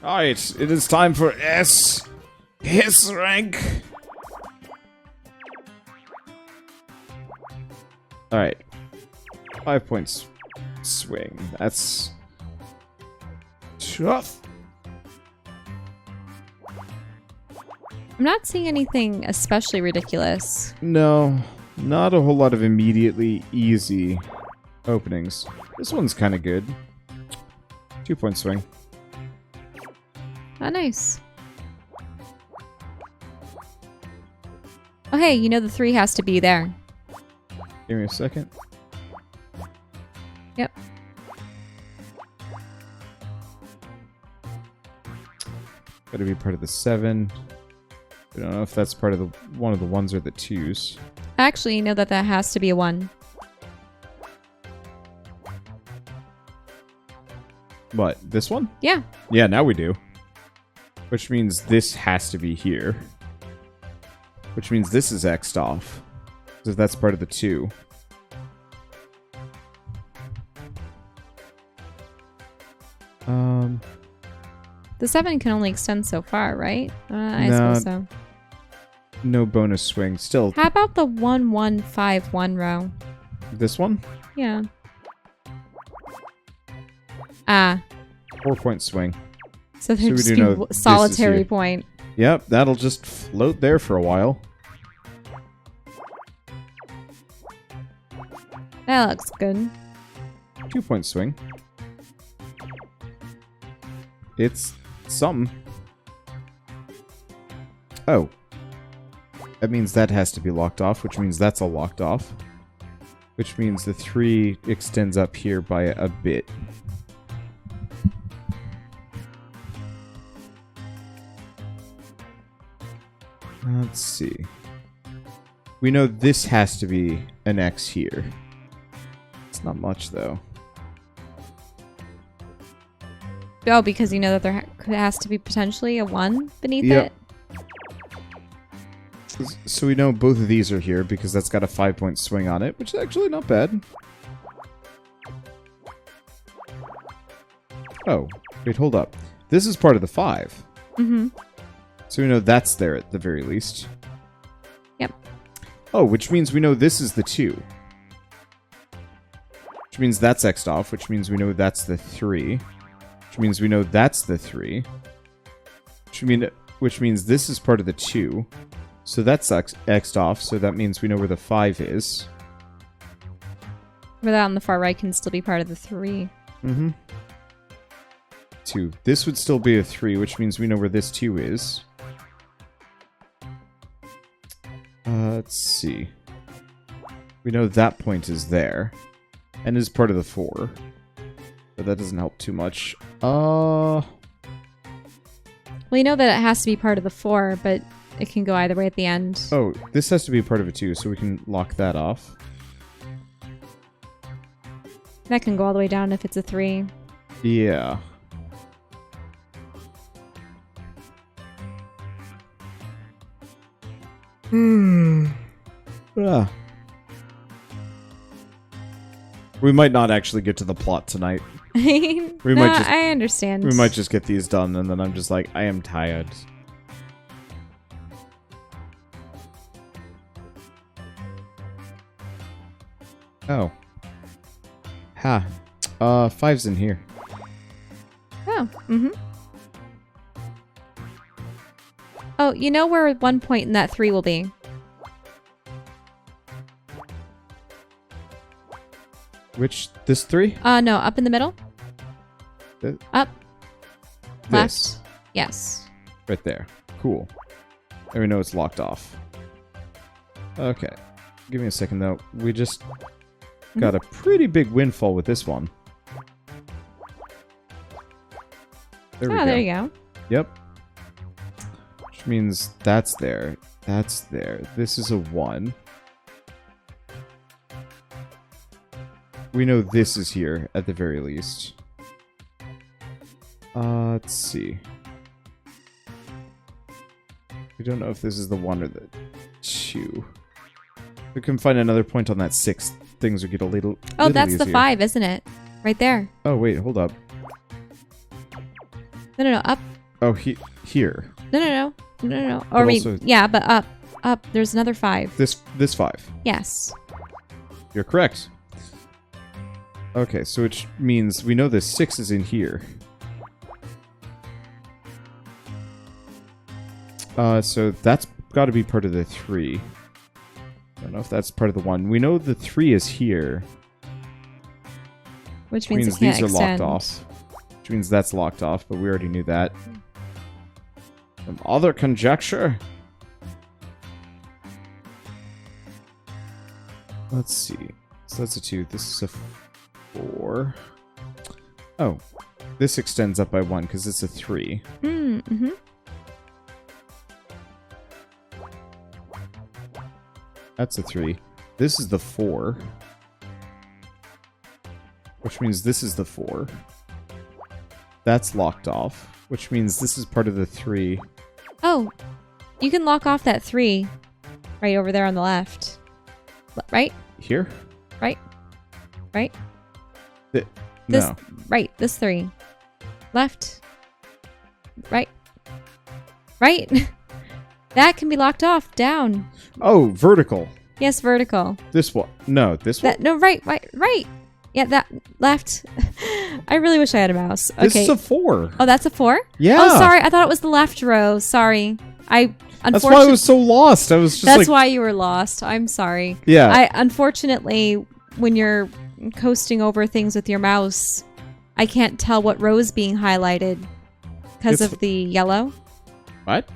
Alright, it is time for S. His rank. Alright. 5 points swing. That's tough. I'm not seeing anything especially ridiculous. No, not a whole lot of immediately easy openings. This one's kind of good. 2 point swing. Oh, nice. Oh, hey, you know the 3 has to be there. Give me a second. Yep. Gotta be part of the 7. I don't know if that's part of the one of the 1s or the 2s. Actually, you know that has to be a 1. What, this one? Yeah. Yeah, now we do. Which means this has to be here. Which means this is X'd off. So that's part of the 2. The 7 can only extend so far, right? I No. suppose so. No bonus swing. Still, How about the 1-1-5-1 row? this one? Yeah. Ah. 4 point swing. So So there'd we just do be know this is solitary here. point. Yep, that'll just float there for a while. That looks good. 2 point swing. It's something. Oh. That means that has to be locked off, which means that's all locked off. Which means the 3 extends up here by a bit. Let's see. We know this has to be an X here. It's not much, though. Oh, because you know that there has to be potentially a 1 beneath Yep. it? So we know both of these are here because that's got a 5 point swing on it, which is actually not bad. Oh, wait, hold up. This is part of the 5. Mm-hmm. So we know that's there at the very least. Yep. Oh, which means we know this is the 2. Which means that's X'd off, which means we know that's the 3. Which means we know that's the 3. Which means this is part of the 2. So that's X'd off, so that means we know where the 5 is. Where that on the far right can still be part of the 3. Mm-hmm. 2. This would still be a 3, which means we know where this 2 is. Let's see. We know that point is there. And is part of the 4. But that doesn't help too much. Well, you know that it has to be part of the 4, but it can go either way at the end. Oh, this has to be part of it too, so we can lock that off. That can go all the way down if it's a 3. Yeah. Ah. We might not actually get to the plot tonight. I understand. We might just get these done, and then I'm just like, I am tired. Oh. Ha. 5's in here. Oh, mm-hmm. Oh, you know where 1 point in that 3 will be? Which? This 3? No, up in the middle. Up. This. Left. Yes. Right there. Cool. And we know it's locked off. Okay. Give me a second, though. We just got a pretty big windfall with this one. There we go. There you go. Yep. Which means that's there. That's there. This is a 1. We know this is here, at the very least. Let's see. We don't know if this is the 1 or the 2. We can find another point on that 6. Things would get a little Oh, that's easier. the 5, isn't it? Right there. Oh, wait, hold up. No, up. Oh, here. No. Or But I mean, also- yeah, but up. Up. There's another 5. This 5. Yes. You're correct. Okay, so which means we know the 6 is in here. So that's got to be part of the 3. I don't know if that's part of the 1. We know the 3 is here. Which Which means means it can't these are extend. locked off. Which means that's locked off, but we already knew that. Some other conjecture? Let's see. So that's a 2. This is a 4. Oh. This extends up by 1 because it's a 3. Mm-hmm. That's a 3. This is the 4. Which means this is the 4. That's locked off. Which means this is part of the 3. Oh, you can lock off that 3 right over there on the left. Right? Here? Right? This, This, no. Right, this 3. Left. Right. That can be locked off. Down. Oh, vertical. Yes, vertical. This one. No, this one. No, right. Yeah, that left. I really wish I had a mouse. Okay. This is a 4. Oh, that's a 4? Yeah. Oh, sorry. I thought it was the left row. Sorry. That's why I was so lost. I was just That's like... why you were lost. I'm sorry. Yeah. Unfortunately, when you're coasting over things with your mouse, I can't tell what row is being highlighted because of the yellow. What?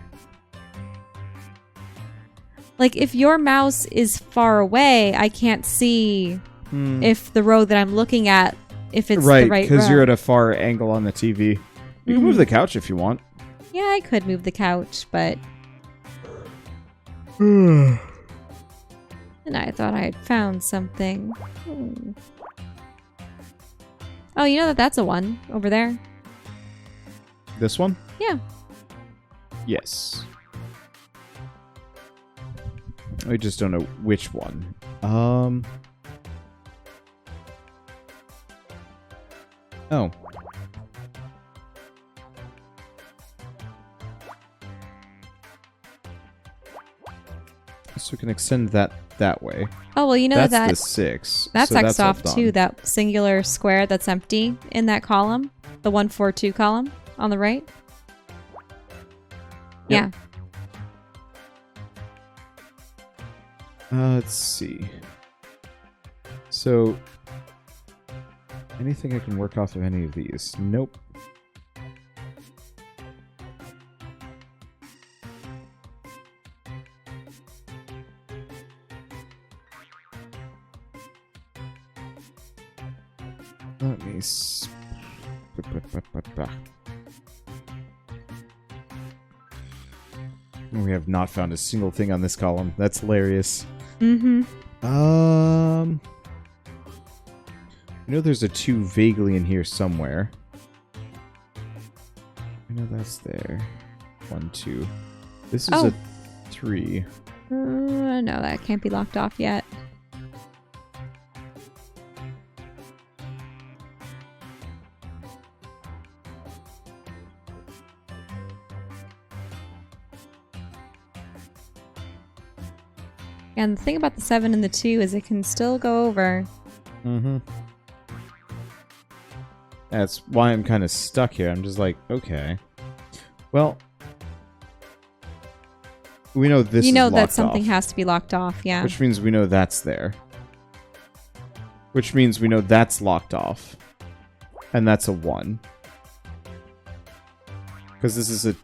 Like, if your mouse is far away, I can't see if the row that I'm looking at, if it's the right row. Right, because you're at a far angle on the TV. You can move the couch if you want. Yeah, I could move the couch, but... Hmm. And I thought I had found something. Oh, you know that that's a 1 over there? This one? Yeah. Yes. I just don't know which one. Oh. So we can extend that way. Oh, well, you know that's that the 6. that's so X'd all off done. too, that singular square that's empty in that column. The 1, 4, 2 column on the right. Yep. Yeah. Let's see. So, anything I can work off of any of these? Nope. Let me... We have not found a single thing on this column. That's hilarious. Mm-hmm. I know there's a 2 vaguely in here somewhere. I know that's there. 1, 2. This is a 3. No, that can't be locked off yet. And the thing about the 7 and the 2 is it can still go over. Mm-hmm. That's why I'm kind of stuck here. I'm just like, okay. Well, we know this You know is that locked something off, has to be locked off, yeah. which means we know that's there. Which means we know that's locked off. And that's a 1. Because this is a...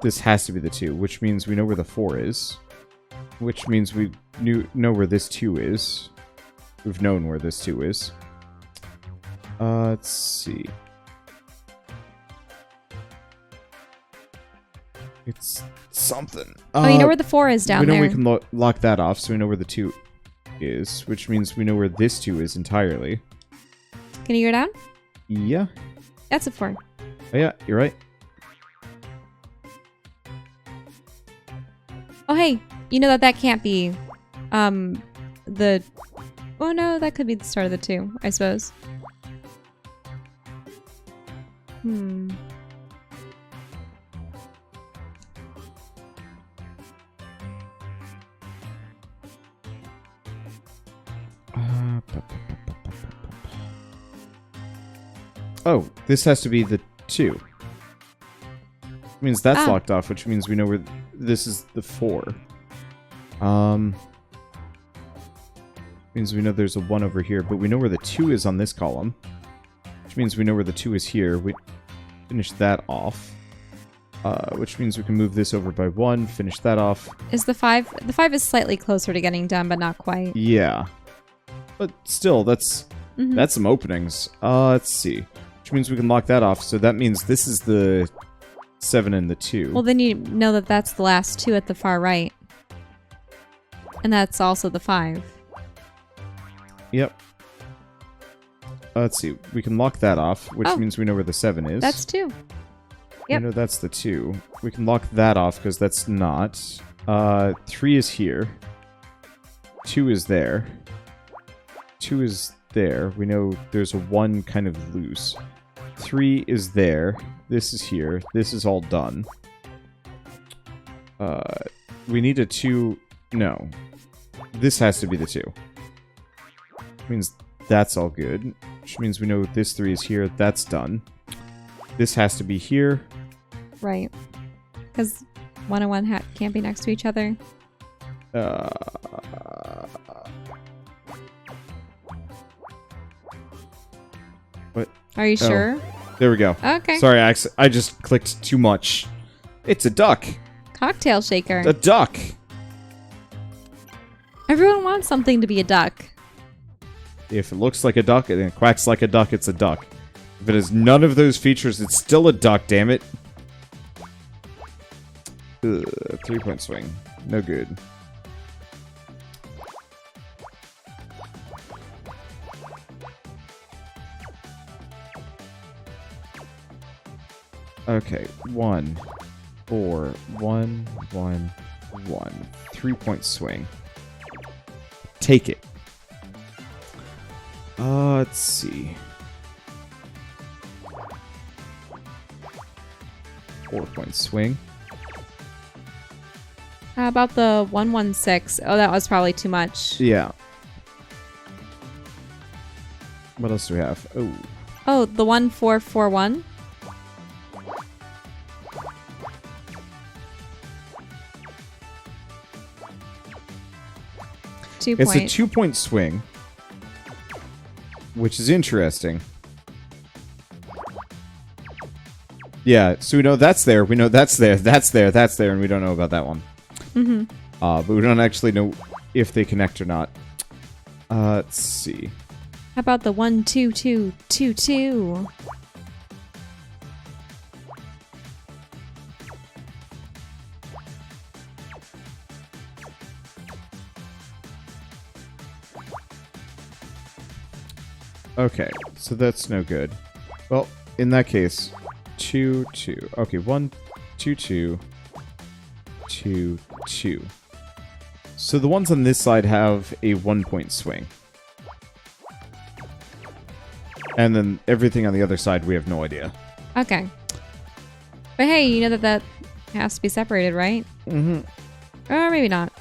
This has to be the 2, which means we know where the 4 is. Which means we know where this 2 is. We've known where this 2 is. Let's see. It's something. Oh, you know where the 4 is down there. We know we can lock that off, so we know where the 2 is. Which means we know where this 2 is entirely. Can you go down? Yeah. That's a 4. Oh, yeah, you're right. Oh, hey, you know that can't be the... Oh, no, that could be the start of the 2, I suppose. Oh, this has to be the 2. Means that's locked off, which means we know where this is the 4. Means we know there's a 1 over here, but we know where the 2 is on this column. Which means we know where the 2 is here. We finish that off. Which means we can move this over by 1, finish that off. Is the 5... The 5 is slightly closer to getting done, but not quite. Yeah. But still, that's some openings. Let's see. Which means we can lock that off, so that means this is the 7 and the 2. Well, then you know that that's the last 2 at the far right. And that's also the 5. Yep. Let's see. We can lock that off, which means we know where the 7 is. That's 2. Yep. We know that's the 2. We can lock that off because that's not. 3 is here. 2 is there. 2 is there. We know there's a 1 kind of loose. 3 is there. This is here. This is all done. We need a 2. No. This has to be the 2. Which means that's all good. Which means we know this 3 is here. That's done. This has to be here. Right. Because 1 and 1 can't be next to each other. What? Are you sure? There we go. Okay. Sorry, I just clicked too much. It's a duck. Cocktail shaker. A duck. Everyone wants something to be a duck. If it looks like a duck and it quacks like a duck, it's a duck. If it has none of those features, it's still a duck, damn it. 3-point swing. No good. Okay, 1, 4, 1, 1, 1. 3-point swing. Take it. Let's see. 4-point swing. How about the 116? Oh, that was probably too much. Yeah. What else do we have? Oh. Oh, the 1441? It's a 2-point swing, which is interesting. Yeah, so we know that's there, we know that's there, that's there, that's there, and we don't know about that one. But we don't actually know if they connect or not. Let's see. How about the 12222? Okay, so that's no good. Well, in that case, 2, 2. Okay, 1, 2, 2, 2, 2. So the ones on this side have a 1-point swing. And then everything on the other side, we have no idea. Okay. But hey, you know that has to be separated, right? Mm-hmm. Or maybe not.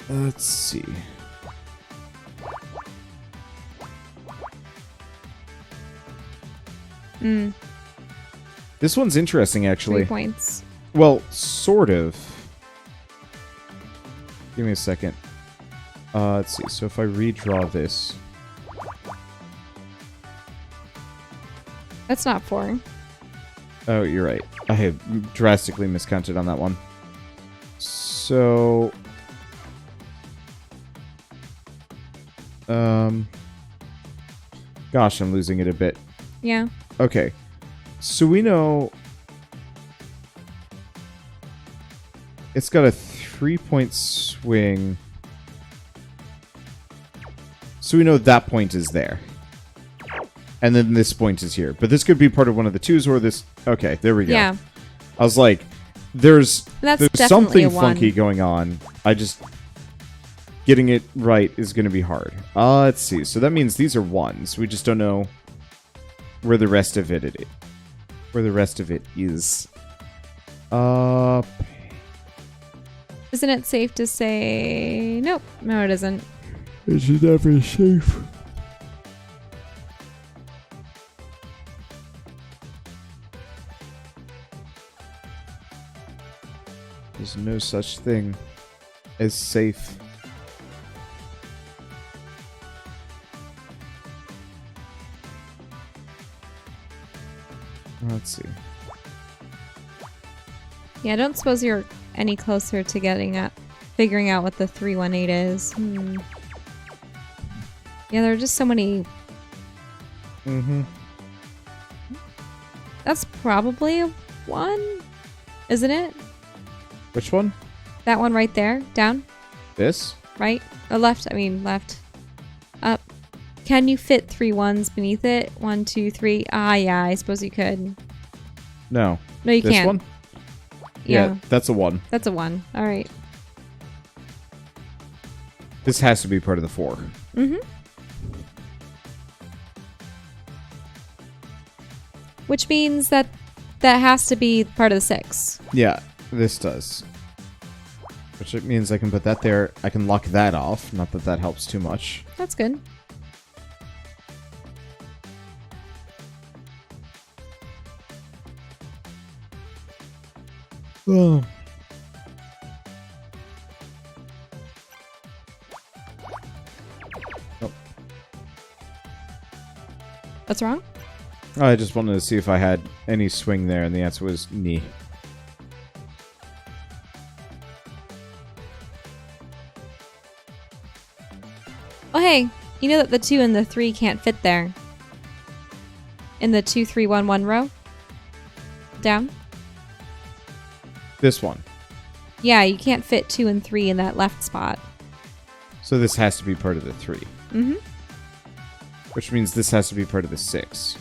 Let's see. This one's interesting, actually. 3 points. Well, sort of. Give me a second. Let's see. So if I redraw this. That's not 4. Oh, you're right. I had drastically miscounted on that one. So... Gosh, I'm losing it a bit. Yeah. Okay. So we know... It's got a 3-point swing. So we know that point is there. And then this point is here. But this could be part of one of the 2s or this... Okay, there we go. Yeah. I was like, there's something a 1. funky going on. I just... Getting it right is going to be hard. Let's see. So that means these are 1s. We just don't know where the rest of it is. Where the rest of it is. Isn't it safe to say... Nope. No, it isn't. It's never safe. There's no such thing as safe. Let's see. Yeah, I don't suppose you're any closer to figuring out what the 318 is. Yeah, there are just so many. That's probably a 1, isn't it? Which one? That one right there. Down. This? Right. Or left. I mean, left. Up. Can you fit 3 1s beneath it? 1, 2, 3. Ah, yeah, I suppose you could. No. No, you this can't. One? Yeah, that's a 1. That's a 1. All right. This has to be part of the 4. Which means that has to be part of the 6. Yeah, this does. Which it means I can put that there. I can lock that off. Not that that helps too much. That's good. Oh. What's wrong? I just wanted to see if I had any swing there, and the answer was knee. Oh, hey, you know that the 2 and the 3 can't fit there. In the 2, 3, 1, 1 row? Down? This one. Yeah, you can't fit 2 and 3 in that left spot. So this has to be part of the 3. Which means this has to be part of the 6.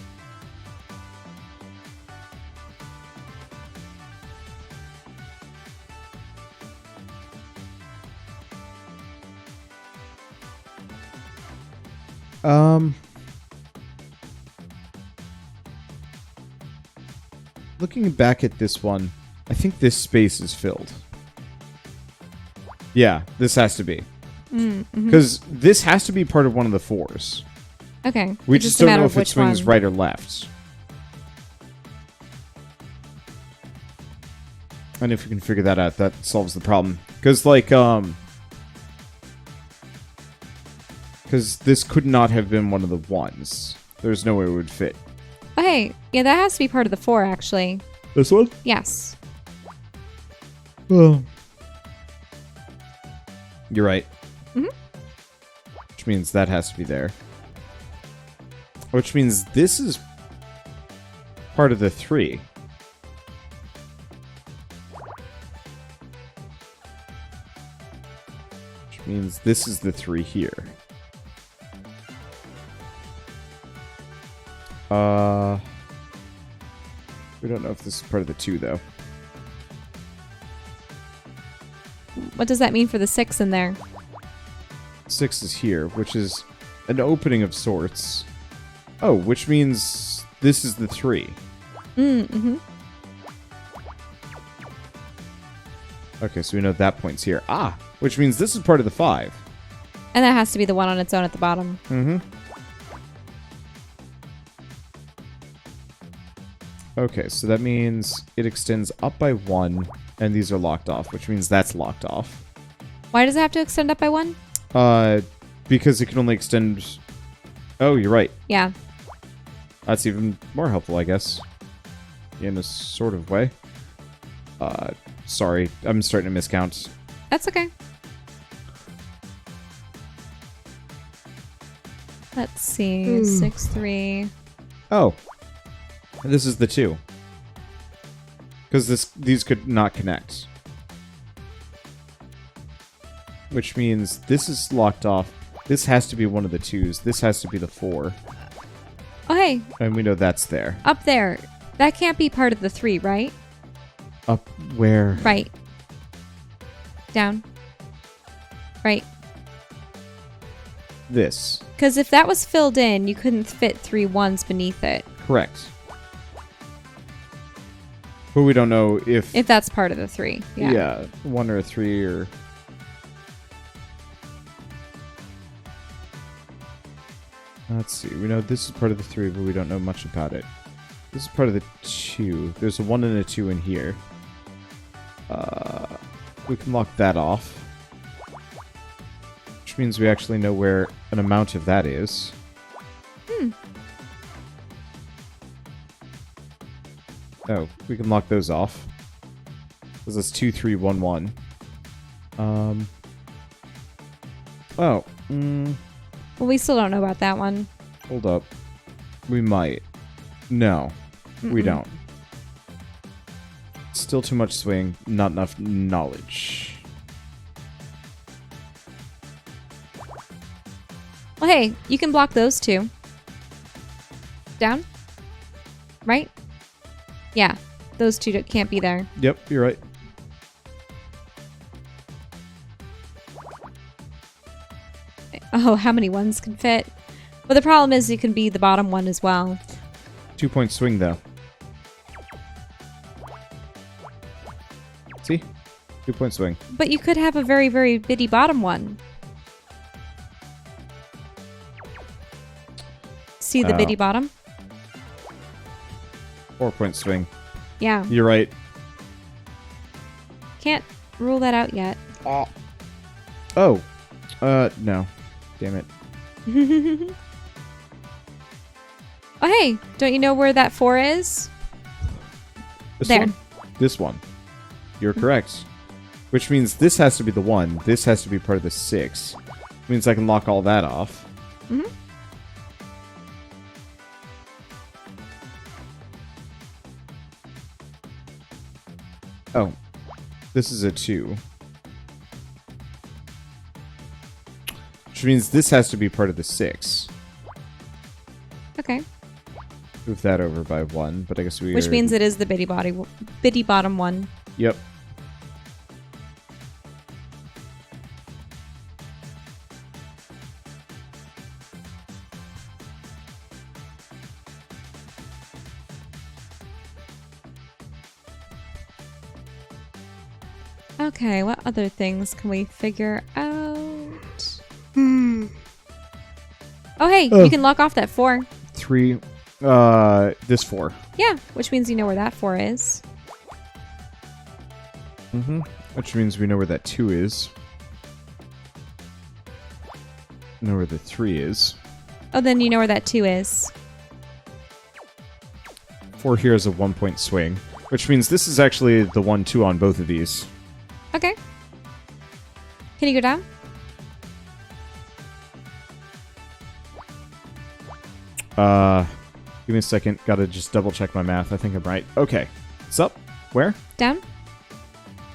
Looking back at this one, I think this space is filled. Yeah, this has to be. Because this has to be part of one of the 4s. Okay. We just don't know if it swings right or left. And if we can figure that out, that solves the problem. Because, like, because this could not have been one of the 1s. There's no way it would fit. Oh, hey. Yeah, that has to be part of the 4, actually. This one? Yes. Well, you're right. Which means that has to be there. Which means this is part of the 3. Which means this is the 3 here. We don't know if this is part of the 2, though. What does that mean for the 6 in there? 6 is here, which is an opening of sorts. Oh, which means this is the 3. Okay, so we know that point's here. Ah, which means this is part of the 5. And that has to be the one on its own at the bottom. Okay, so that means it extends up by 1, and these are locked off, which means that's locked off. Why does it have to extend up by 1? Because it can only extend... Oh, you're right. Yeah. That's even more helpful, I guess. In a sort of way. Sorry, I'm starting to miscount. That's okay. Let's see. 6, 3. Oh. This is the 2. Because these could not connect. Which means this is locked off. This has to be one of the 2s. This has to be the 4. Oh, hey. And we know that's there. Up there. That can't be part of the 3, right? Up where? Right. Down. Right. This. Because if that was filled in, you couldn't fit 3 1s beneath it. Correct. But we don't know if that's part of the 3. Yeah, 1 or 3 or... Let's see. We know this is part of the 3, but we don't know much about it. This is part of the 2. There's a 1 and a 2 in here. We can lock that off. Which means we actually know where an amount of that is. Oh, we can lock those off. Because it's 2, 3, 1, 1. Oh. Well, we still don't know about that one. Hold up. We might. No. We don't. Still too much swing, not enough knowledge. Well, hey, you can block those 2. Down? Right? Yeah, those 2 can't be there. Yep, you're right. Oh, how many ones can fit? But the problem is you can be the bottom one as well. 2-point swing, though. See? 2-point swing. But you could have a very, very bitty bottom one. See the bitty bottom? 4-point swing. Yeah. You're right. Can't rule that out yet. Oh. No. Damn it. Oh, hey. Don't you know where that 4 is? This there. one? This one. You're correct. Which means this has to be the 1. This has to be part of the 6. Means I can lock all that off. Mm-hmm. Oh. This is a 2. Which means this has to be part of the 6. Okay. Move that over by 1, but I guess we Which means it is the bitty bottom one. Yep. Okay, what other things can we figure out? Oh, hey, you can lock off that 4. 3. This 4. Yeah, which means you know where that 4 is. Mm-hmm. Which means we know where that 2 is. Know where the 3 is. Oh, then you know where that 2 is. 4 here is a 1-point swing. Which means this is actually the 1-2 on both of these. Okay. Can you go down? Give me a second. Gotta just double check my math. I think I'm right. Okay. What's up? Where? Down?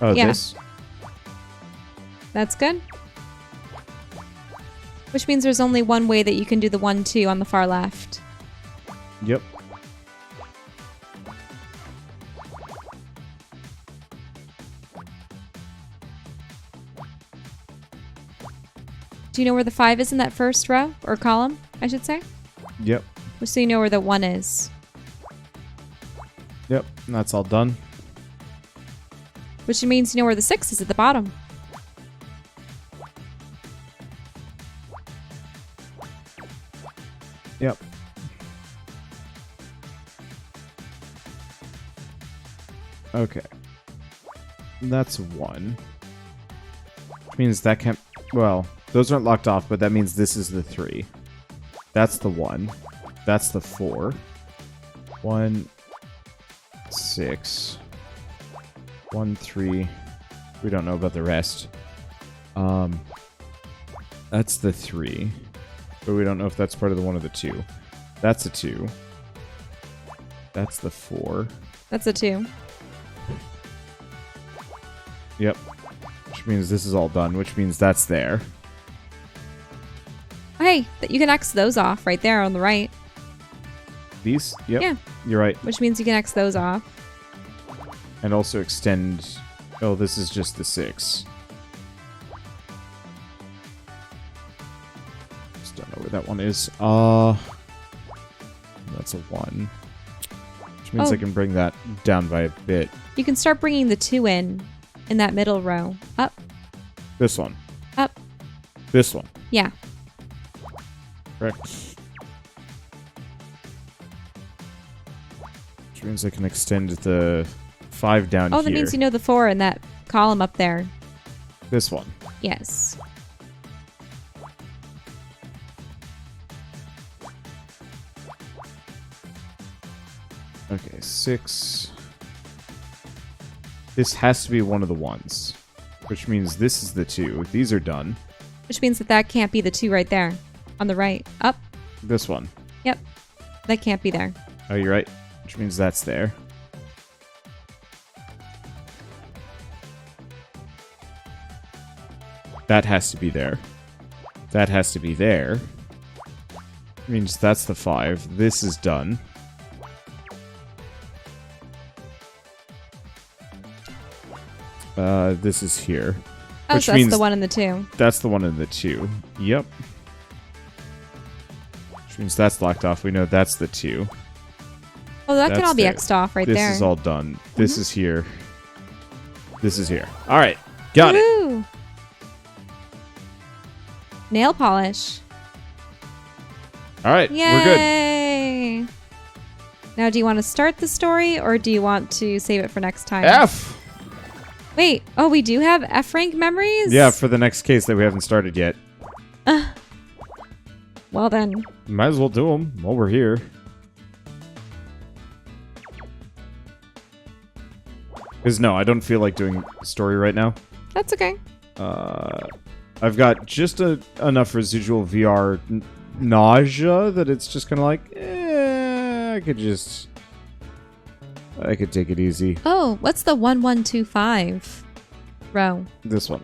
Oh, Yeah. this? That's good. Which means there's only one way that you can do the 1-2 on the far left. Yep. Do you know where the 5 is in that first row? Or column, I should say? Yep. Just so you know where the 1 is. Yep. That's all done. Which means you know where the 6 is at the bottom. Yep. Okay. That's 1. Which means that can't... Well, those aren't locked off, but that means this is the 3. That's the 1. That's the 4. 1, 6. 1, 3. We don't know about the rest. That's the 3. But we don't know if that's part of the 1 or the 2. That's a 2. That's the 4. That's a 2. Yep. Which means this is all done, which means that's there. Hey, you can X those off right there on the right. These? Yep. Yeah. You're right. Which means you can X those off. And also extend... Oh, this is just the 6. Just don't know where that one is. That's a 1. which means I can bring that down by a bit. You can start bringing the 2 in that middle row. Up. This one. Up. This one. Yeah. Correct. Which means I can extend the 5 down here. Oh, that means you know the 4 in that column up there. This one. Yes. Okay, 6. This has to be one of the ones, which means this is the 2. These are done. Which means that can't be the 2 right there. On the right. Up. This one. Yep. That can't be there. Oh, you're right. Which means that's there. That has to be there. That has to be there. Means that's the 5. This is done. This is here. Oh, which so that's means the 1 and the 2. That's the 1 and the 2. Yep. Which means that's locked off. We know that's the 2. Oh, that can all be there. X'd off right this there. This is all done. This is here. This is here. All right. Got Woo! Nail polish. All right. Yay! We're good. Now, do you want to start the story or do you want to save it for next time? F! Wait. Oh, we do have F rank memories? Yeah, for the next case that we haven't started yet. Well, then. Might as well do them while we're here. Because no, I don't feel like doing story right now. That's okay. I've got just enough residual VR nausea that it's just kind of like, I could take it easy. Oh, what's the 1125 row? This one.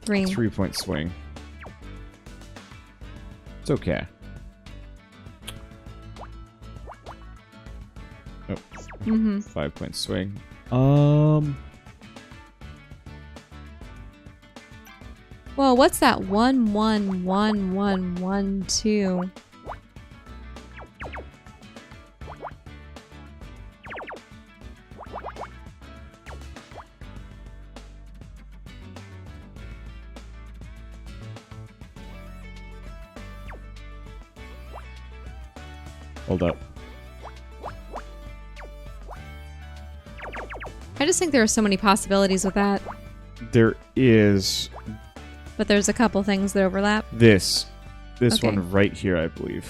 3. 3-point swing. It's okay. Oh. 5-point swing. Well, what's that 111112? Hold up. I just think there are so many possibilities with that. There is But there's a couple things that overlap. this Okay. one right here, I believe.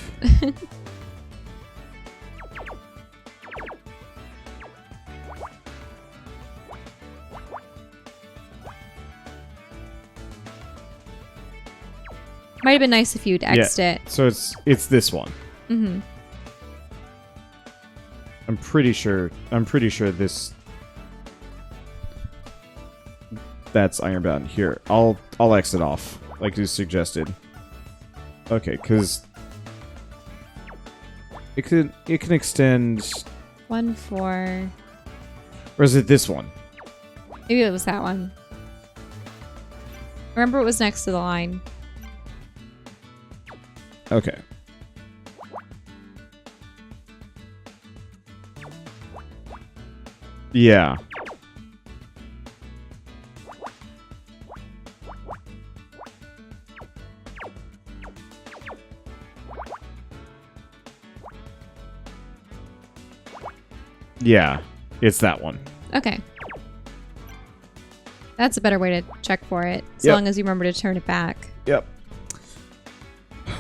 Might have been nice if you'd X'd it. So it's this one. Mm-hmm. I'm pretty sure this that's ironbound. Here, I'll X it off like you suggested. Okay, because it can extend. 1, 4. Or is it this one? Maybe it was that one. Remember, it was next to the line. Okay. Yeah. Yeah, it's that one. Okay. That's a better way to check for it, as Yep. long as you remember to turn it back. Yep.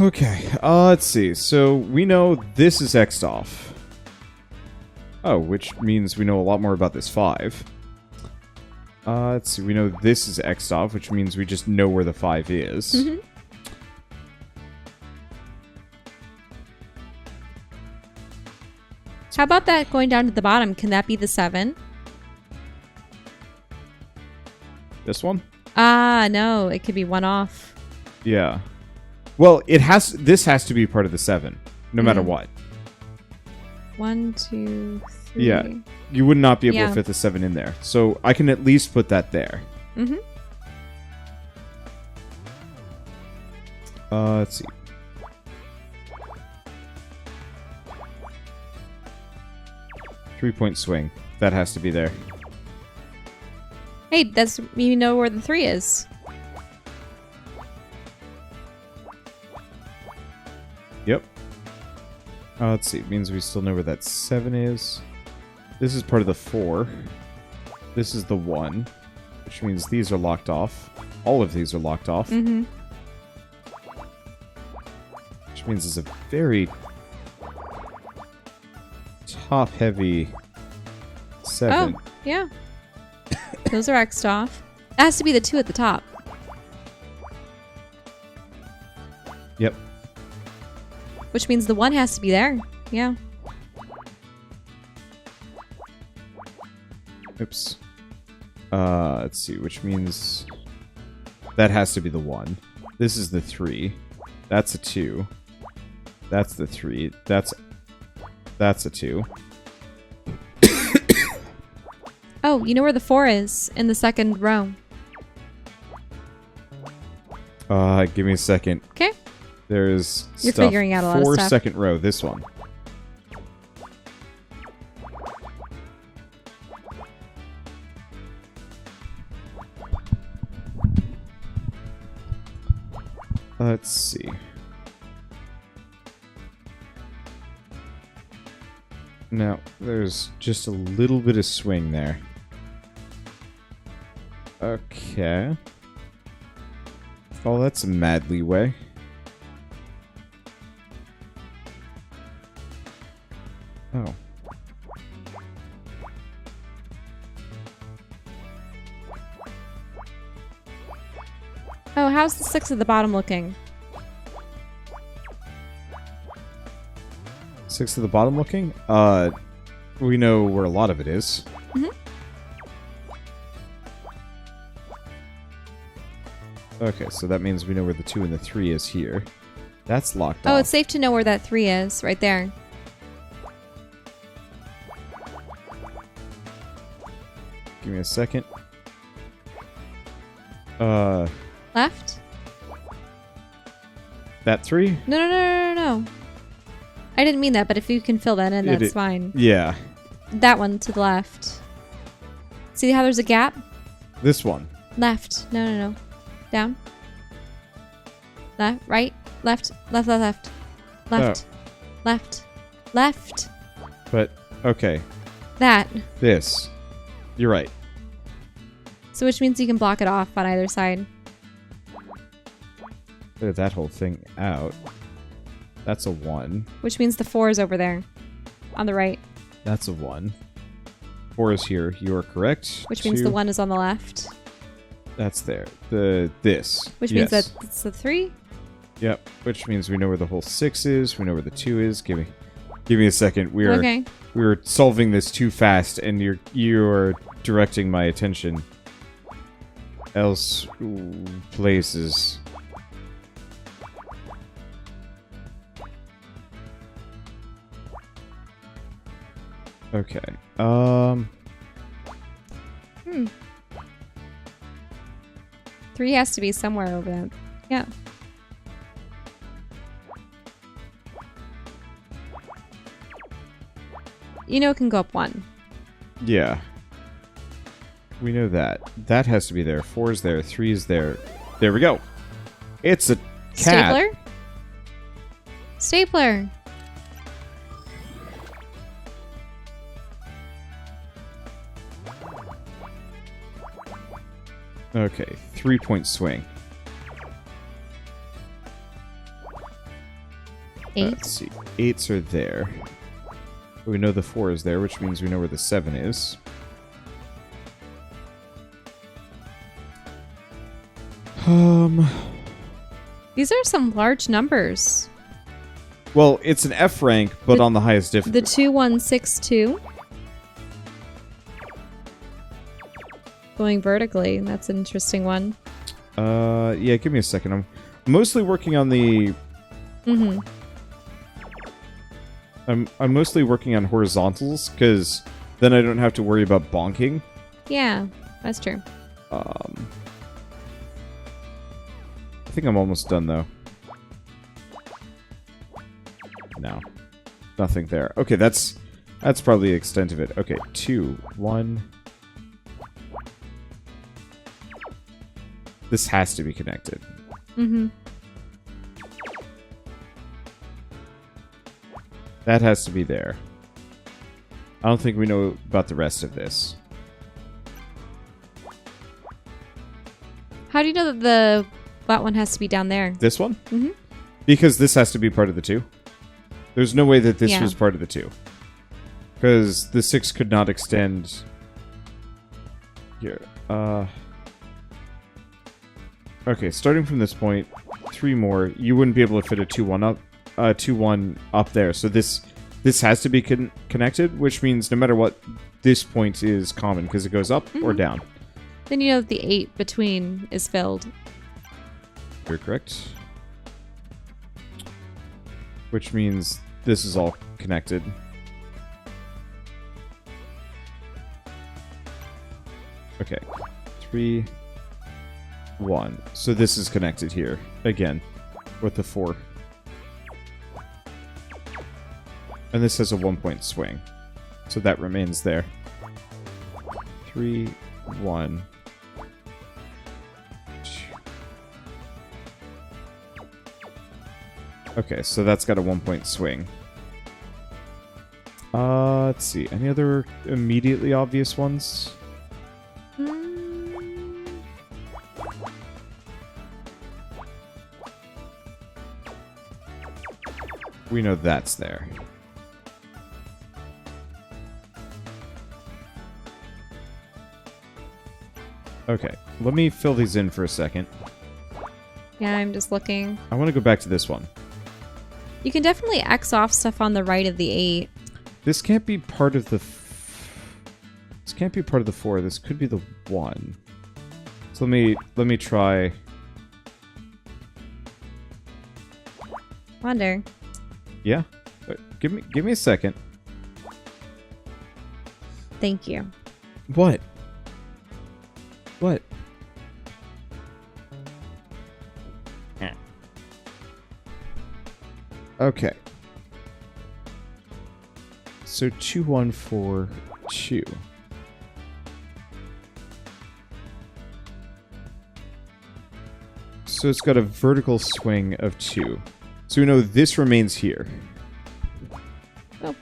Okay, let's see. So we know this is X'd off. Oh, which means we know a lot more about this 5. Let's see. We know this is X'd off, which means we just know where the 5 is. Mm-hmm. How about that going down to the bottom? Can that be the 7? This one? Ah, no. It could be 1 off. Yeah. Well, this has to be part of the 7, no matter what. 1, 2, 3. Yeah. You would not be able Yeah. to fit the 7 in there. So I can at least put that there. Mm-hmm. Let's see. 3-point swing. That has to be there. Hey, that's you know where the 3 is. Yep. Let's see. It means we still know where that 7 is. This is part of the 4. This is the 1, which means these are locked off. All of these are locked off. Mm-hmm. Which means it's a very top-heavy 7. Oh, yeah. Those are X'd off. It has to be the 2 at the top. Yep. Which means the 1 has to be there. Yeah. Oops. Let's see, which means that has to be the 1. This is the 3. That's a 2. That's the 3. That's a 2. Oh, you know where the 4 is in the second row. Give me a second. Okay. There's You're stuff. figuring out a lot of 4 stuff. second row, this one. Let's see. Now, there's just a little bit of swing there. Okay. Oh, that's a mad leeway. Oh. Oh, how's the 6 at the bottom looking? 6 to the bottom looking? We know where a lot of it is. Mm-hmm. Okay, so that means we know where the 2 and the 3 is here. That's locked off. Oh, it's safe to know where that 3 is, right there. Give me a second. Left? That 3? No. I didn't mean that, but if you can fill that in, that's fine. Yeah. That one to the left. See how there's a gap? This one. Left. No. Down. Left. Right. Left. Left. Left. But, okay. That. This. You're right. So which means you can block it off on either side. Clear that whole thing out. That's a 1. Which means the 4 is over there. On the right. That's a 1. 4 is here. You are correct. Which means 2. the 1 is on the left. That's there. This. Which yes. means that it's the 3. Yep. Which means we know where the whole 6 is. We know where the 2 is. Give me a second. We're solving this too fast, and you're directing my attention else places. Okay. 3 has to be somewhere over there. Yeah. You know it can go up 1. Yeah. We know that. That has to be there. 4 is there. 3 is there. There we go. It's a cat. Stapler. Okay. 3-point swing. 8. Let's see. 8s are there. We know the 4 is there, which means we know where the 7 is. These are some large numbers. Well, it's an F rank, but on the highest difficulty. The 2162. Going vertically. That's an interesting one. Yeah, give me a second. I'm mostly working on the... Mm-hmm. I'm mostly working on horizontals, because then I don't have to worry about bonking. Yeah, that's true. I think I'm almost done, though. No. Nothing there. Okay, that's That's probably the extent of it. Okay, 2, 1. This has to be connected. Mm-hmm. That has to be there. I don't think we know about the rest of this. How do you know that that one has to be down there? This one? Mm-hmm. Because this has to be part of the 2. There's no way that this was part of the 2. Because the 6 could not extend... Here. Okay, starting from this point, 3 more. You wouldn't be able to fit a 2-1 up. 2-1 up there. So this has to be connected, which means no matter what, this point is common because it goes up or down. Then you know that the 8 between is filled. You're correct. Which means this is all connected. Okay. 3, 1. So this is connected here again with the 4. And this has a 1-point swing. So that remains there. 3, 1. 2. Okay, so that's got a 1-point swing. Let's see. Any other immediately obvious ones? We know that's there. Okay, let me fill these in for a second. Yeah, I'm just looking. I want to go back to this one. You can definitely X off stuff on the right of the 8. This can't be part of the... This can't be part of the 4. This could be the 1. So let me try... Wonder. Yeah? Give me a second. Thank you. What? What? Okay. So 2, 1, 4, 2. So it's got a vertical swing of 2. So we know this remains here. Oh.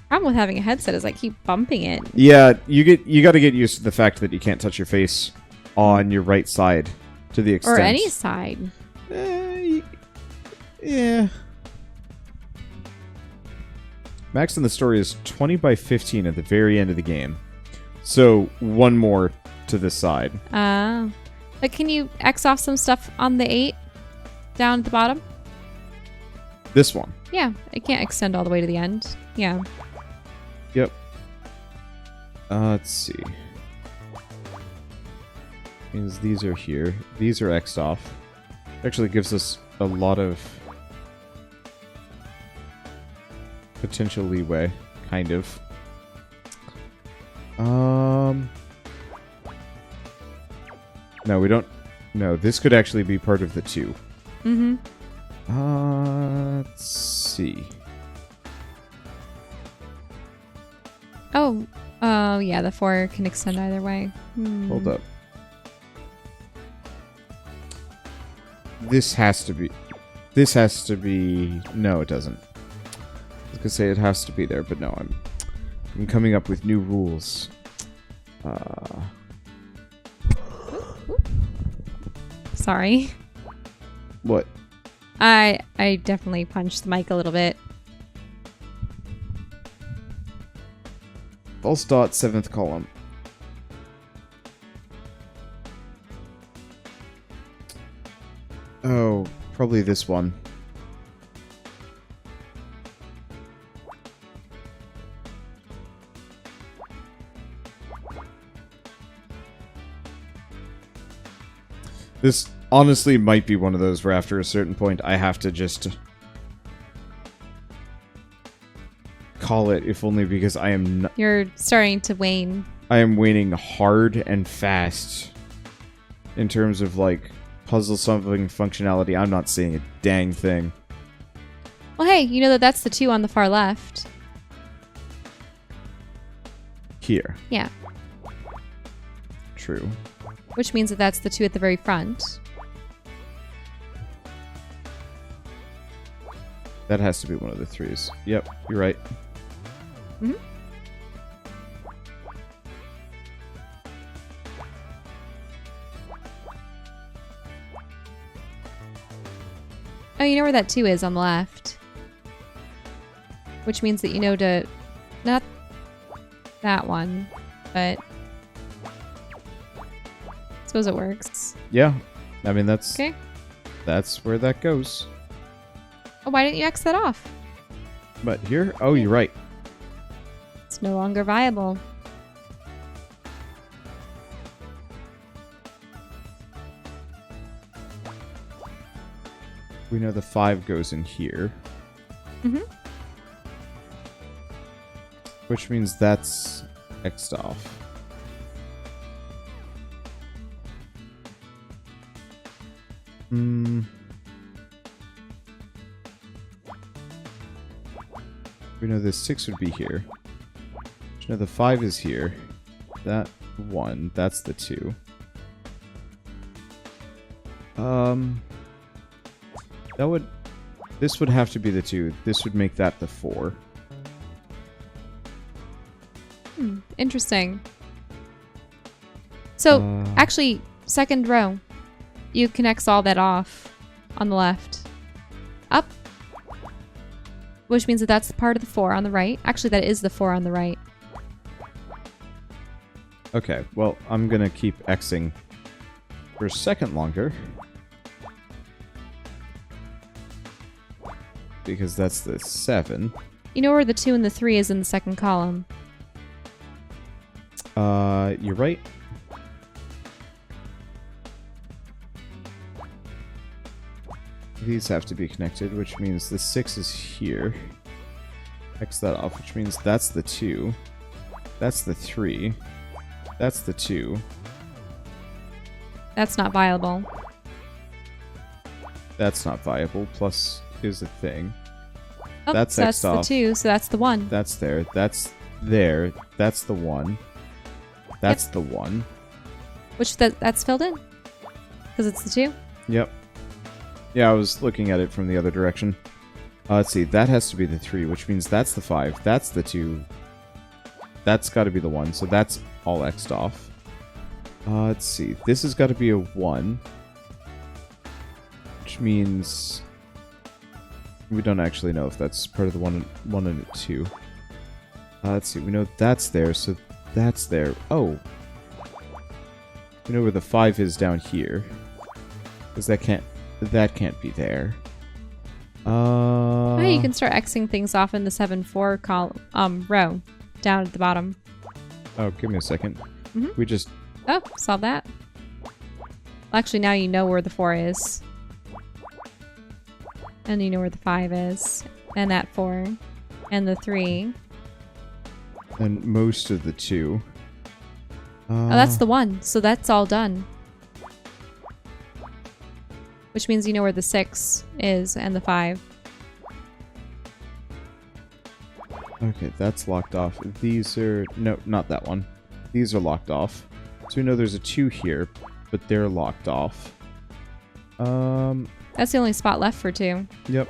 Problem with having a headset is I keep bumping it. Yeah, you got to get used to the fact that you can't touch your face on your right side to the extent. Or any side. Yeah. Max in the story is 20 by 15 at the very end of the game. So one more to this side. But can you X off some stuff on the 8 down at the bottom? This one. Yeah, it can't extend all the way to the end. Yeah. Yep. Let's see. Means these are here. These are X'd off. Actually gives us a lot of potential leeway, kind of. No, we don't. No, this could actually be part of the 2. Mm-hmm. Let's see. Oh, yeah, the 4 can extend either way. Hold up. This has to be... This has to be... No, it doesn't. I was gonna say it has to be there, but no, I'm coming up with new rules. Sorry. What? I definitely punched the mic a little bit. False dot, 7th column. Oh, probably this one. This honestly might be one of those where after a certain point I have to just call it, if only because I am... You're starting to wane. I am waning hard and fast in terms of, like, puzzle-solving functionality. I'm not seeing a dang thing. Well, hey, you know that's the 2 on the far left. Here. Yeah. True. Which means that that's the 2 at the very front. That has to be one of the 3s. Yep, you're right. Mm-hmm. Oh, you know where that 2 is on the left. Which means that you know to... Not that one, but... I suppose it works. Yeah. I mean, that's... Okay. That's where that goes. Oh, why didn't you X that off? But here? Oh, you're right. It's no longer viable. We know the 5 goes in here. Mm-hmm. Which means that's X'd off. We know the 6 would be here. We know the 5 is here. That 1, that's the 2. This would have to be the 2. This would make that the 4. Interesting. So, actually, second row. You can X all that off on the left. Up. Which means that that's the part of the 4 on the right. Actually, that is the 4 on the right. Okay, well, I'm gonna keep Xing for a second longer. Because that's the 7. You know where the 2 and the 3 is in the second column. You're right. These have to be connected, which means the 6 is here. X that off, which means that's the 2. That's the 3. That's the 2. That's not viable. That's not viable. Plus is a thing. Oh, that's so that's X'd off. the 2, so that's the 1. That's there. That's there. That's the 1. That's the 1. Which that's filled in. Because it's the 2. Yep. Yeah, I was looking at it from the other direction. Let's see. That has to be the 3, which means that's the 5. That's the 2. That's got to be the 1. So that's all X'd off. Let's see. This has got to be a 1. Which means... we don't actually know if that's part of the 1 and a 2. Let's see. We know that's there, so that's there. Oh. We know where the 5 is down here. Because that can't be there. Oh, you can start Xing things off in the 7-4 column row down at the bottom. Oh, give me a second. Mm-hmm. We just... Oh, solve that. Well, actually, now you know where the 4 is. And you know where the 5 is. And that 4. And the 3. And most of the 2. Oh, that's the 1. So that's all done. Which means you know where the 6 is and the 5. Okay, that's locked off. These are... no, not that one. These are locked off. So we know there's a 2 here, but they're locked off. That's the only spot left for 2. Yep.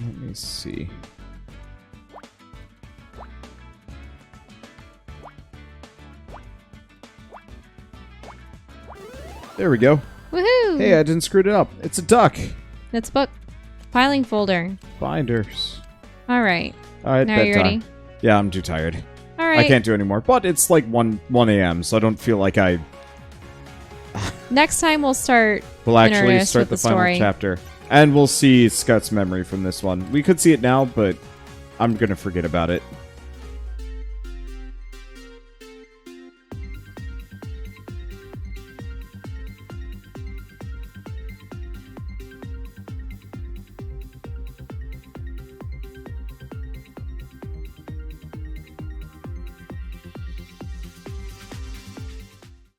Let me see. There we go. Woohoo! Hey, I didn't screw it up. It's a duck. Let's book. Filing folder. Binders. All right. All right, Now bedtime. you ready? Yeah, I'm too tired. All right. I can't do anymore. But it's like 1 a.m., so I don't feel like I... Next time we'll start. We'll actually Interest start with the the final story. chapter. And we'll see Scott's memory from this one. We could see it now, but I'm going to forget about it.